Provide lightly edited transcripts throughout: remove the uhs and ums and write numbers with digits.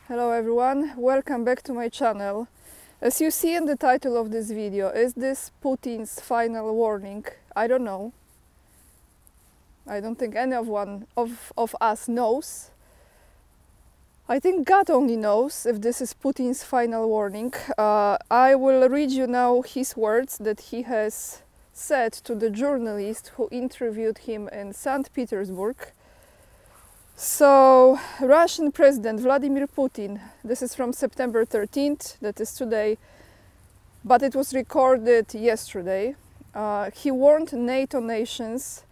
Hello everyone, welcome back to my channel. As you see in the title of this video, is this Putin's final warning? I don't know. I don't think any of us knows. I think God only knows if this is Putin's final warning. I will read you now his words that he has said to the journalist who interviewed him in St. Petersburg. So, Russian President Vladimir Putin, this is from September 13th, that is today, but it was recorded yesterday. He warned NATO nations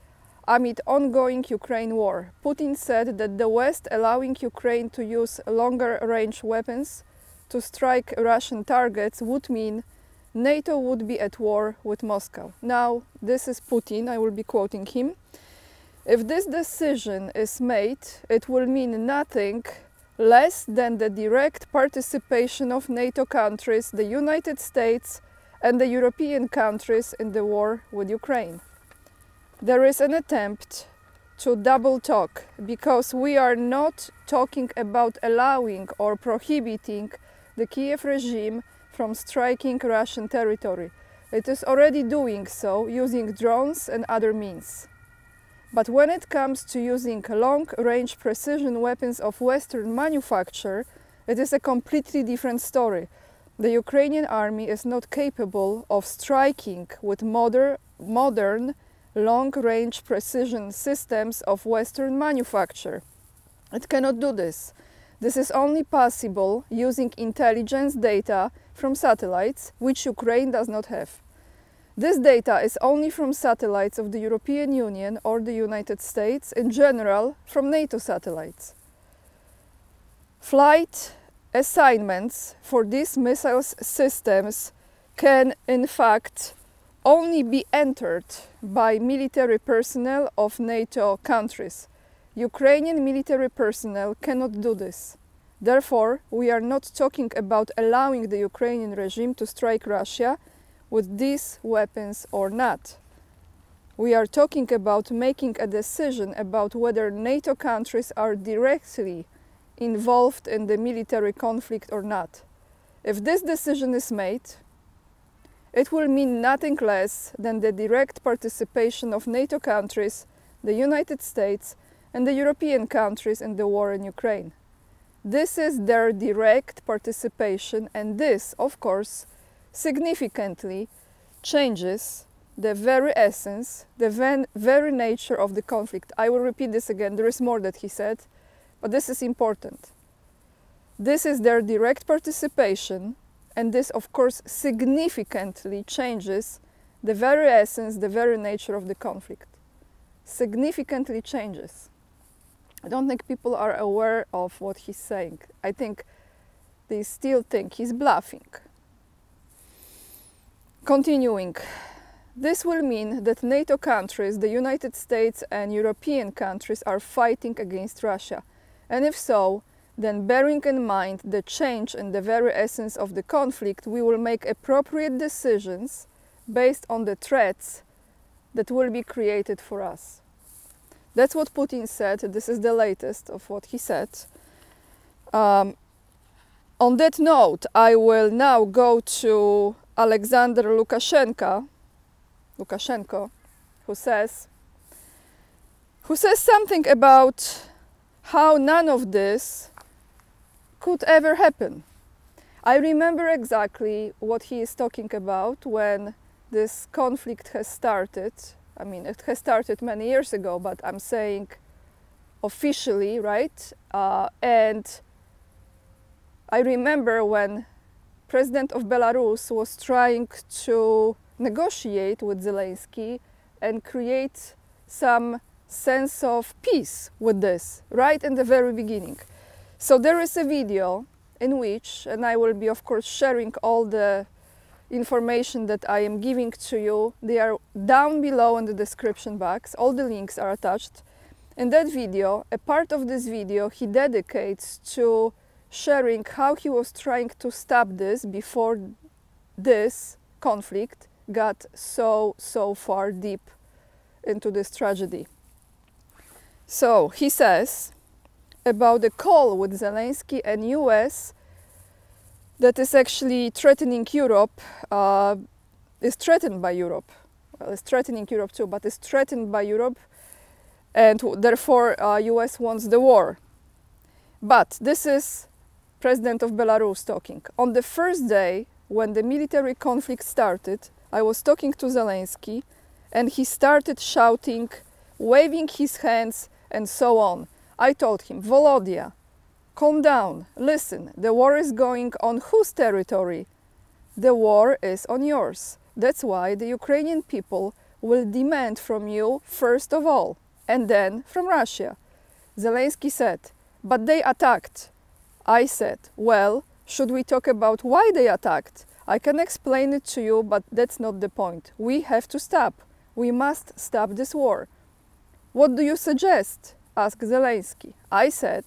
amid ongoing Ukraine war. Putin said that the West allowing Ukraine to use longer-range weapons to strike Russian targets would mean NATO would be at war with Moscow. Now, this is Putin, I will be quoting him. If this decision is made, it will mean nothing less than the direct participation of NATO countries, the United States and the European countries in the war with Ukraine. There is an attempt to double talk because we are not talking about allowing or prohibiting the Kiev regime from striking Russian territory. It is already doing so using drones and other means. But when it comes to using long-range precision weapons of Western manufacture, it is a completely different story. The Ukrainian army is not capable of striking with modern long-range precision systems of Western manufacture. It cannot do this. This is only possible using intelligence data from satellites, which Ukraine does not have. This data is only from satellites of the European Union or the United States, in general from NATO satellites. Flight assignments for these missile systems can in fact only be entered by military personnel of NATO countries. Ukrainian military personnel cannot do this. Therefore, we are not talking about allowing the Ukrainian regime to strike Russia with these weapons or not. We are talking about making a decision about whether NATO countries are directly involved in the military conflict or not. If this decision is made, it will mean nothing less than the direct participation of NATO countries, the United States and the European countries in the war in Ukraine. This is their direct participation, and this, of course, significantly changes the very essence, the very nature of the conflict. I will repeat this again, there is more that he said, but this is important. This is their direct participation, and this of course significantly changes the very essence, the very nature of the conflict. Significantly changes. I don't think people are aware of what he's saying. I think they still think he's bluffing. Continuing, this will mean that NATO countries, the United States and European countries are fighting against Russia. And if so, then bearing in mind the change in the very essence of the conflict, we will make appropriate decisions based on the threats that will be created for us. That's what Putin said. This is the latest of what he said. On that note, I will now go to Alexander Lukashenko, who says something about how none of this could ever happen. I remember exactly what he is talking about when this conflict has started. I mean, it has started many years ago, but I'm saying officially, right? And I remember when President of Belarus was trying to negotiate with Zelensky and create some sense of peace with this, right in the very beginning. So there is a video in which, and I will be of course sharing all the information that I am giving to you, they are down below in the description box, all the links are attached. In that video, a part of this video he dedicates to sharing how he was trying to stop this before this conflict got so far deep into this tragedy. So he says, about a call with Zelensky and US that is actually threatening Europe, is threatened by Europe. Well, it's threatening Europe too, but it's threatened by Europe, and therefore US wants the war. But this is President of Belarus talking. On the first day when the military conflict started, I was talking to Zelensky and he started shouting, waving his hands and so on. I told him, Volodya, calm down, listen, the war is going on whose territory? The war is on yours. That's why the Ukrainian people will demand from you first of all, and then from Russia. Zelensky said, but they attacked. I said, well, should we talk about why they attacked? I can explain it to you, but that's not the point. We have to stop. We must stop this war. What do you suggest? Asked Zelensky. I said,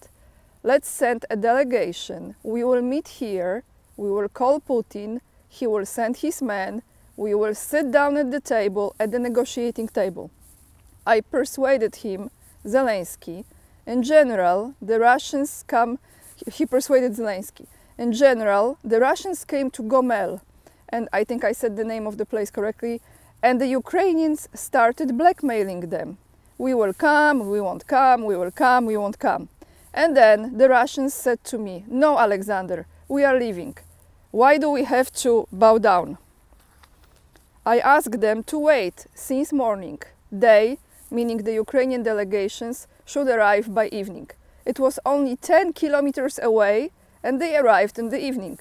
let's send a delegation. We will meet here. We will call Putin. He will send his men. We will sit down at the table, at the negotiating table. I persuaded him, Zelensky. In general, the Russians come. He persuaded Zelensky. In general, the Russians came to Gomel, and I think I said the name of the place correctly, and the Ukrainians started blackmailing them. We will come, we won't come, we will come, we won't come. And then the Russians said to me, no, Alexander, we are leaving. Why do we have to bow down? I asked them to wait since morning. They, meaning the Ukrainian delegations, should arrive by evening. It was only 10 kilometers away, and they arrived in the evening.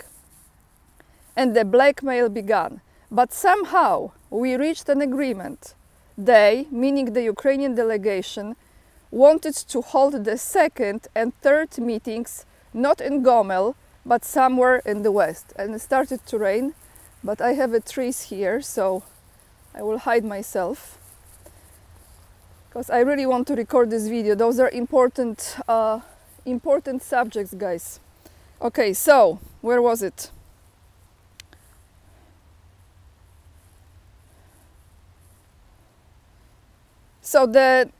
And the blackmail began. But somehow we reached an agreement. They, meaning the Ukrainian delegation, wanted to hold the second and third meetings not in Gomel, but somewhere in the west. And it started to rain, but I have trees here, so I will hide myself. Because I really want to record this video. Those are important, important subjects, guys. Okay, so where was it? So the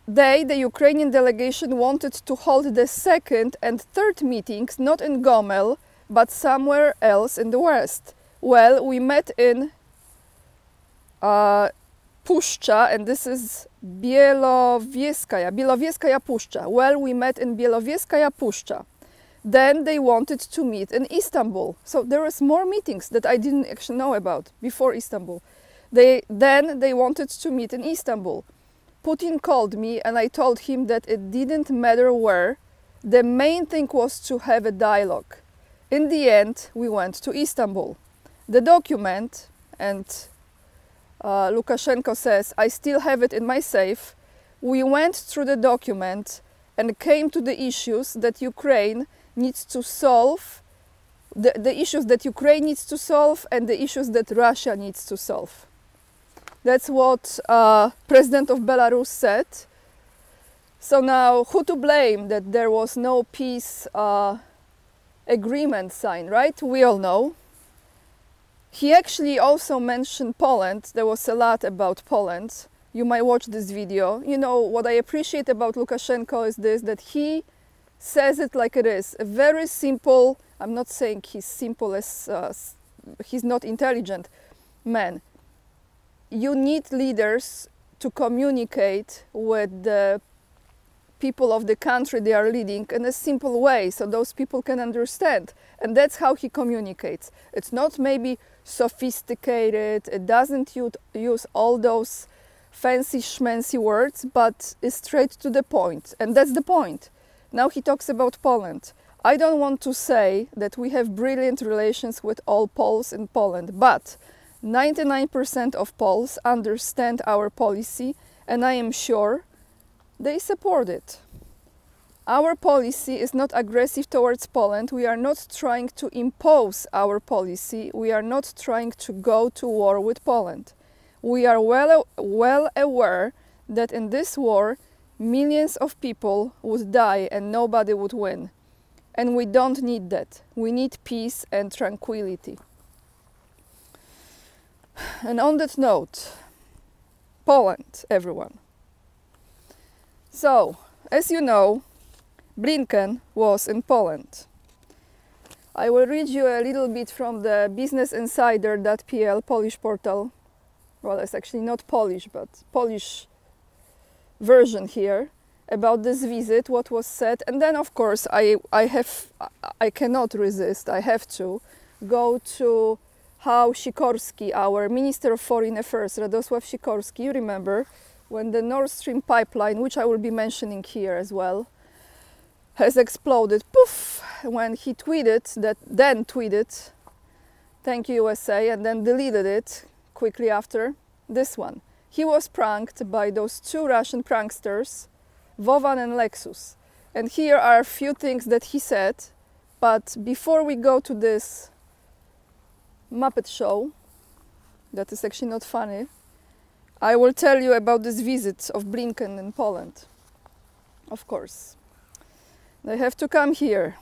Ukrainian delegation wanted to hold the second and third meetings not in Gomel, but somewhere else in the west. Well, we met in Puszcza, and this is Białowieskaja Puszcza. Well, we met in Białowieskaja Puszcza. Then they wanted to meet in Istanbul. So there was more meetings that I didn't actually know about before Istanbul. Then they wanted to meet in Istanbul. Putin called me and I told him that it didn't matter where. The main thing was to have a dialogue. In the end, we went to Istanbul. The document, and Lukashenko says, I still have it in my safe. We went through the document and came to the issues that Ukraine needs to solve, the issues that Ukraine needs to solve and the issues that Russia needs to solve. That's what President of Belarus said. So now, who to blame that there was no peace agreement signed, right? We all know. He actually also mentioned Poland. There was a lot about Poland. You might watch this video. You know, what I appreciate about Lukashenko is this, that he says it like it is. A very simple, I'm not saying he's simple as, he's not intelligent man. You need leaders to communicate with the people of the country they are leading in a simple way, so those people can understand. And that's how he communicates. It's not maybe sophisticated, it doesn't use all those fancy schmancy words, but is straight to the point. And that's the point. Now he talks about Poland. I don't want to say that we have brilliant relations with all Poles in Poland, but 99% of Poles understand our policy, and I am sure they support it. Our policy is not aggressive towards Poland. We are not trying to impose our policy. We are not trying to go to war with Poland. We are well aware that in this war, millions of people would die and nobody would win. And we don't need that. We need peace and tranquility. And on that note, Poland, everyone. So, as you know, Blinken was in Poland. I will read you a little bit from the businessinsider.pl Polish portal. Well, it's actually not Polish, but Polish version here about this visit, what was said. And then, of course, I cannot resist, I have to go to how Sikorski, our Minister of Foreign Affairs, Radosław Sikorski, you remember, when the Nord Stream pipeline, which I will be mentioning here as well, has exploded, poof, when he tweeted, thank you USA, and then deleted it quickly after, this one. He was pranked by those two Russian pranksters, Vovan and Lexus. And here are a few things that he said, but before we go to this Muppet show, that is actually not funny, I will tell you about this visit of Blinken in Poland, of course. They have to come here.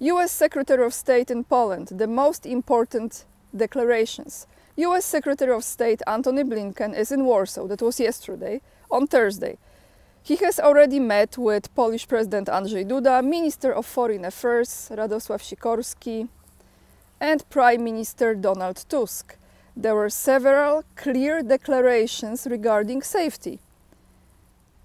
US Secretary of State in Poland, the most important declarations. US Secretary of State Antony Blinken is in Warsaw, that was yesterday, on Thursday. He has already met with Polish President Andrzej Duda, Minister of Foreign Affairs Radosław Sikorski, and Prime Minister Donald Tusk. There were several clear declarations regarding safety.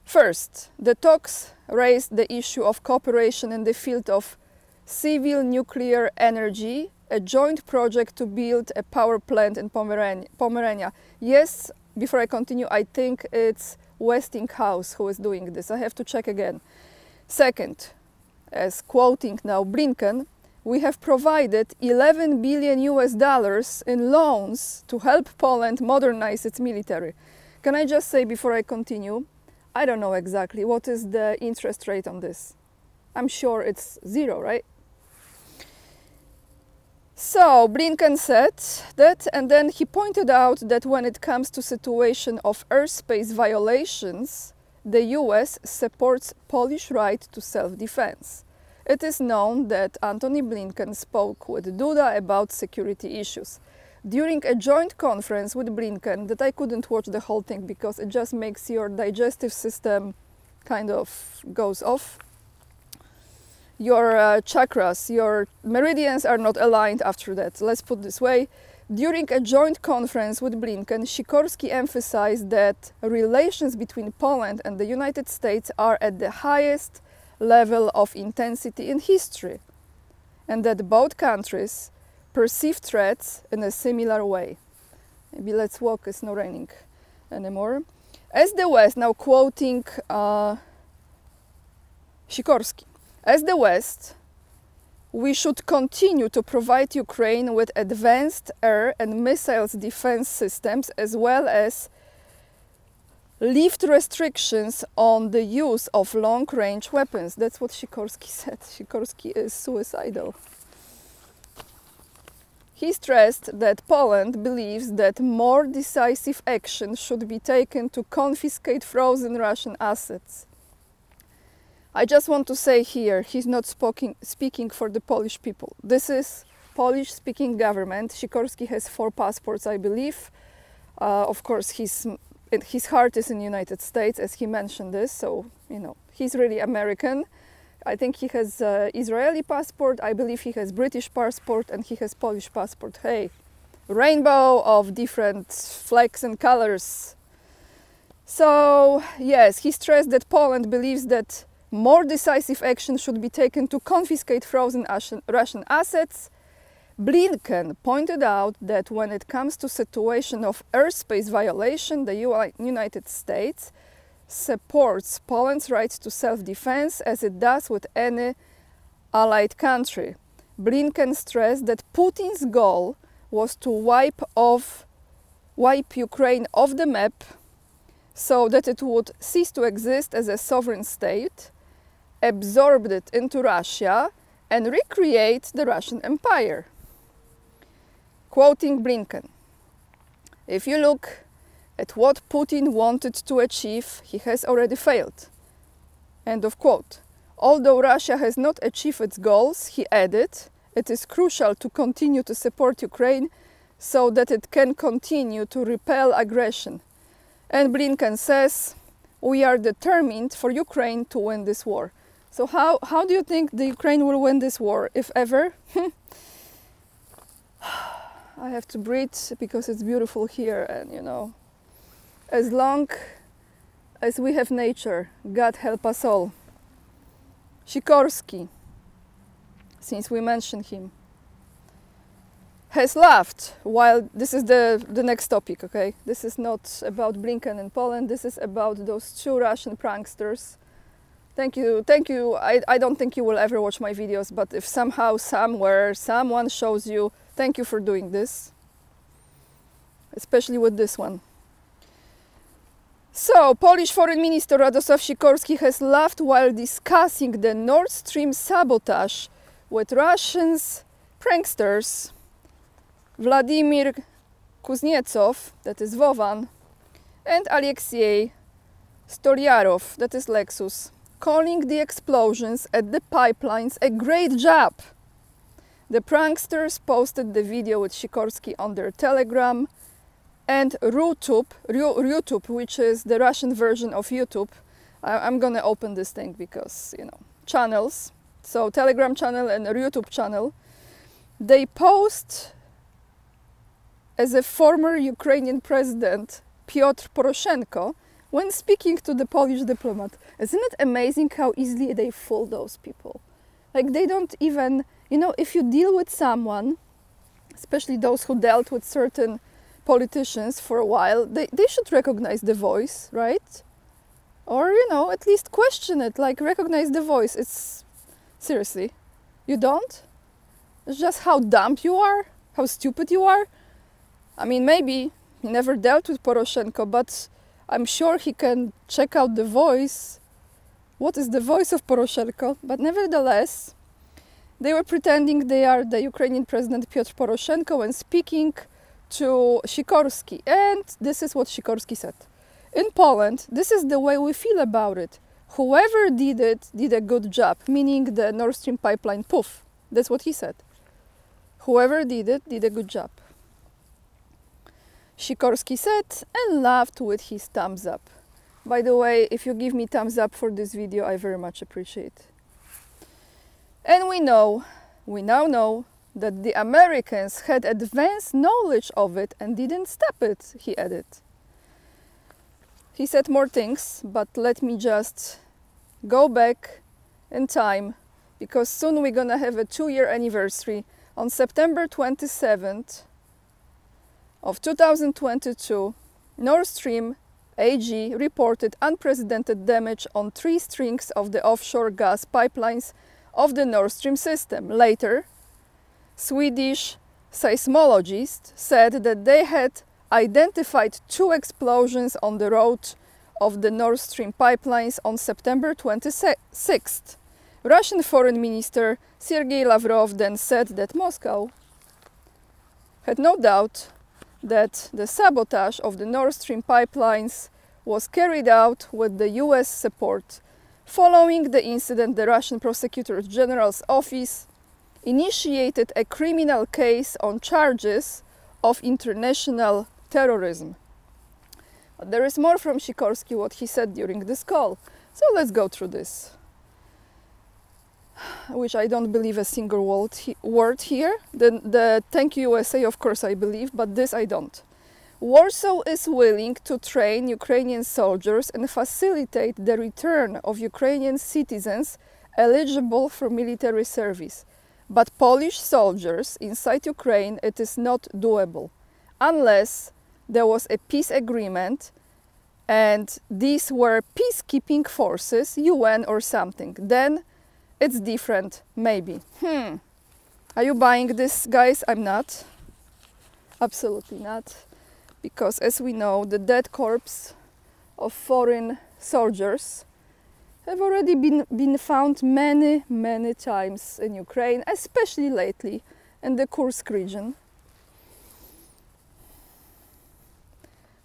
First, the talks raised the issue of cooperation in the field of civil nuclear energy, a joint project to build a power plant in Pomerania. Yes, before I continue, I think it's Westinghouse who is doing this. I have to check again. Second, as quoting now Blinken, we have provided 11 billion US dollars in loans to help Poland modernize its military. Can I just say before I continue, I don't know exactly what is the interest rate on this. I'm sure it's zero, right? So Blinken said that, and then he pointed out that when it comes to situation of airspace violations, the US supports Polish right to self-defense. It is known that Antony Blinken spoke with Duda about security issues. During a joint conference with Blinken, that I couldn't watch the whole thing because it just makes your digestive system kind of goes off. Your chakras, your meridians are not aligned after that. Let's put it this way. During a joint conference with Blinken, Sikorski emphasized that relations between Poland and the United States are at the highest level of intensity in history, and that both countries perceive threats in a similar way. Maybe let's walk, it's not raining anymore. As the West, now quoting Sikorski, as the West, we should continue to provide Ukraine with advanced air and missiles defense systems, as well as lift restrictions on the use of long-range weapons. That's what Sikorski said. Sikorski is suicidal. He stressed that Poland believes that more decisive action should be taken to confiscate frozen Russian assets. I just want to say here, he's not speaking for the Polish people. This is Polish-speaking government. Sikorski has 4 passports, I believe. Of course, his heart is in the United States, as he mentioned this, so, you know, he's really American. I think he has Israeli passport, I believe he has British passport, and he has Polish passport. Hey, rainbow of different flags and colors. So, yes, he stressed that Poland believes that more decisive action should be taken to confiscate frozen Russian assets. Blinken pointed out that when it comes to situation of airspace violation, the United States supports Poland's right to self-defense as it does with any allied country. Blinken stressed that Putin's goal was to wipe Ukraine off the map so that it would cease to exist as a sovereign state, absorb it into Russia, and recreate the Russian Empire. Quoting Blinken, if you look at what Putin wanted to achieve, he has already failed. End of quote. Although Russia has not achieved its goals, he added, it is crucial to continue to support Ukraine so that it can continue to repel aggression. And Blinken says, we are determined for Ukraine to win this war. So how do you think the Ukraine will win this war, if ever? I have to breathe because it's beautiful here, and you know, as long as we have nature, God help us all. Sikorski, since we mentioned him, has laughed while, this is the next topic, okay? This is not about Blinken and Poland, this is about those two Russian pranksters. Thank you. I don't think you will ever watch my videos, but if somehow, somewhere, someone shows you, thank you for doing this. Especially with this one. So, Polish Foreign Minister Radosław Sikorski has laughed while discussing the Nord Stream sabotage with Russians pranksters Vladimir Kuznetsov, that is Vovan, and Alexei Stolyarov, that is Lexus, calling the explosions at the pipelines a great job. The pranksters posted the video with Sikorski on their Telegram and Rutube, which is the Russian version of YouTube. I'm gonna open this thing because, you know, channels. So Telegram channel and YouTube channel. They post as a former Ukrainian president, Piotr Poroshenko, when speaking to the Polish diplomat. Isn't it amazing how easily they fool those people? Like, they don't even, you know, if you deal with someone, especially those who dealt with certain politicians for a while, they should recognize the voice, right? Or, you know, at least question it, like recognize the voice. It's, seriously, you don't? It's just how dumb you are, how stupid you are. I mean, maybe he never dealt with Poroshenko, but I'm sure he can check out the voice. What is the voice of Poroshenko? But nevertheless, they were pretending they are the Ukrainian President Piotr Poroshenko and speaking to Sikorski. And this is what Sikorski said. In Poland, this is the way we feel about it. Whoever did it did a good job, meaning the Nord Stream pipeline, poof. That's what he said. Whoever did it did a good job. Sikorski said and laughed with his thumbs up. By the way, if you give me thumbs up for this video, I very much appreciate. And we now know that the Americans had advanced knowledge of it and didn't stop it, he added. He said more things, but let me just go back in time, because soon we're gonna have a 2-year anniversary. On September 27th of 2022, Nord Stream AG reported unprecedented damage on 3 strings of the offshore gas pipelines of the Nord Stream system. Later, Swedish seismologists said that they had identified 2 explosions on the road of the Nord Stream pipelines on September 26th. Russian Foreign Minister Sergei Lavrov then said that Moscow had no doubt that the sabotage of the Nord Stream pipelines was carried out with the US support. Following the incident, the Russian Prosecutor General's office initiated a criminal case on charges of international terrorism. But there is more from Sikorski, what he said during this call. So let's go through this, which I don't believe a single word here. The thank you USA, of course, I believe, but this I don't. Warsaw is willing to train Ukrainian soldiers and facilitate the return of Ukrainian citizens eligible for military service. But Polish soldiers inside Ukraine, it is not doable unless there was a peace agreement and these were peacekeeping forces, UN or something. Then it's different, maybe. Are you buying this, guys? I'm not. Absolutely not. Because as we know, the dead corpse of foreign soldiers have already been found many times in Ukraine, especially lately in the Kursk region.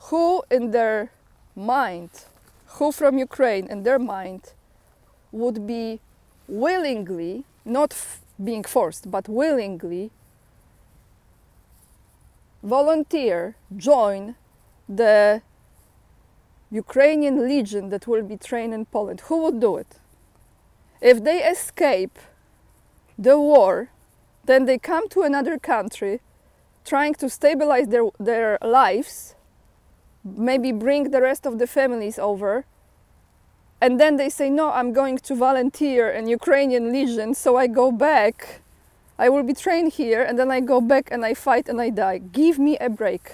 Who in their mind, who from Ukraine in their mind would be willingly, not being forced, but willingly volunteer, join the Ukrainian legion that will be trained in Poland? Who would do it? If they escape the war, then they come to another country trying to stabilize their lives, maybe bring the rest of the families over, and then they say, no, I'm going to volunteer in Ukrainian Legion, so I go back, I will be trained here, and then I go back and I fight and I die. Give me a break.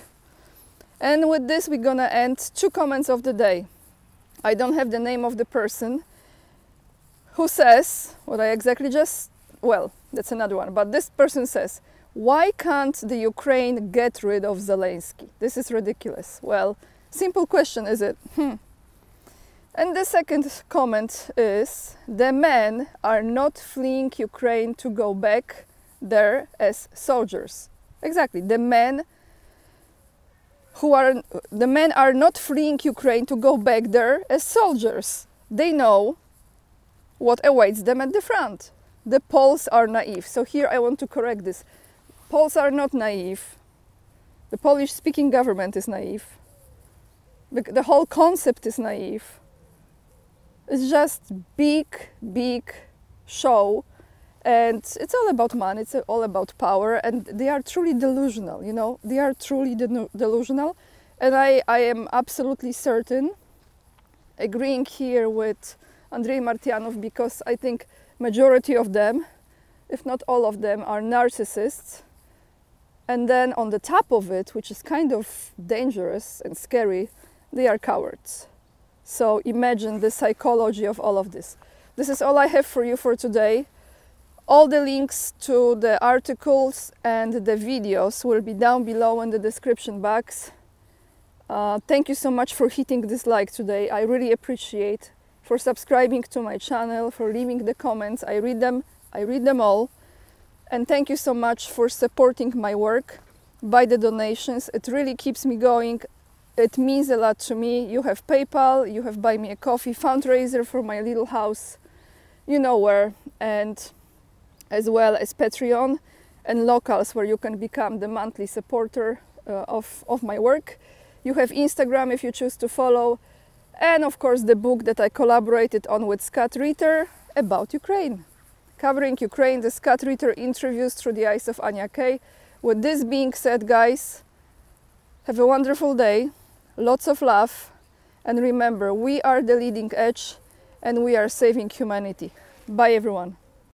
And with this, we're gonna end 2 comments of the day. I don't have the name of the person who says what I exactly just, well, that's another one, but this person says, why can't the Ukraine get rid of Zelensky? This is ridiculous. Well, simple question, is it? And the second comment is, the men are not fleeing Ukraine to go back there as soldiers. Exactly, the men are not fleeing Ukraine to go back there as soldiers. They know what awaits them at the front. The Poles are naive. So here I want to correct this. Poles are not naive. The Polish-speaking government is naive. The whole concept is naive. It's just big show, and it's all about money, it's all about power, and they are truly delusional, you know, they are truly delusional. And I am absolutely certain, agreeing here with Andrei Martyanov, because I think majority of them, if not all of them, are narcissists. And then on the top of it, which is kind of dangerous and scary, they are cowards. So imagine the psychology of all of this. This is all I have for you for today. All the links to the articles and the videos will be down below in the description box. Thank you so much for hitting this like today. I really appreciate, for subscribing to my channel, for leaving the comments. I read them all. And thank you so much for supporting my work by the donations. It really keeps me going. It means a lot to me. You have PayPal, you have Buy Me a Coffee, fundraiser for my little house, you know where, and as well as Patreon and Locals, where you can become the monthly supporter of my work. You have Instagram if you choose to follow, and of course the book that I collaborated on with Scott Ritter about Ukraine. Covering Ukraine, the Scott Ritter interviews through the eyes of Anya Kay. With this being said, guys, have a wonderful day, lots of love, and remember, we are the leading edge and we are saving humanity. Bye everyone.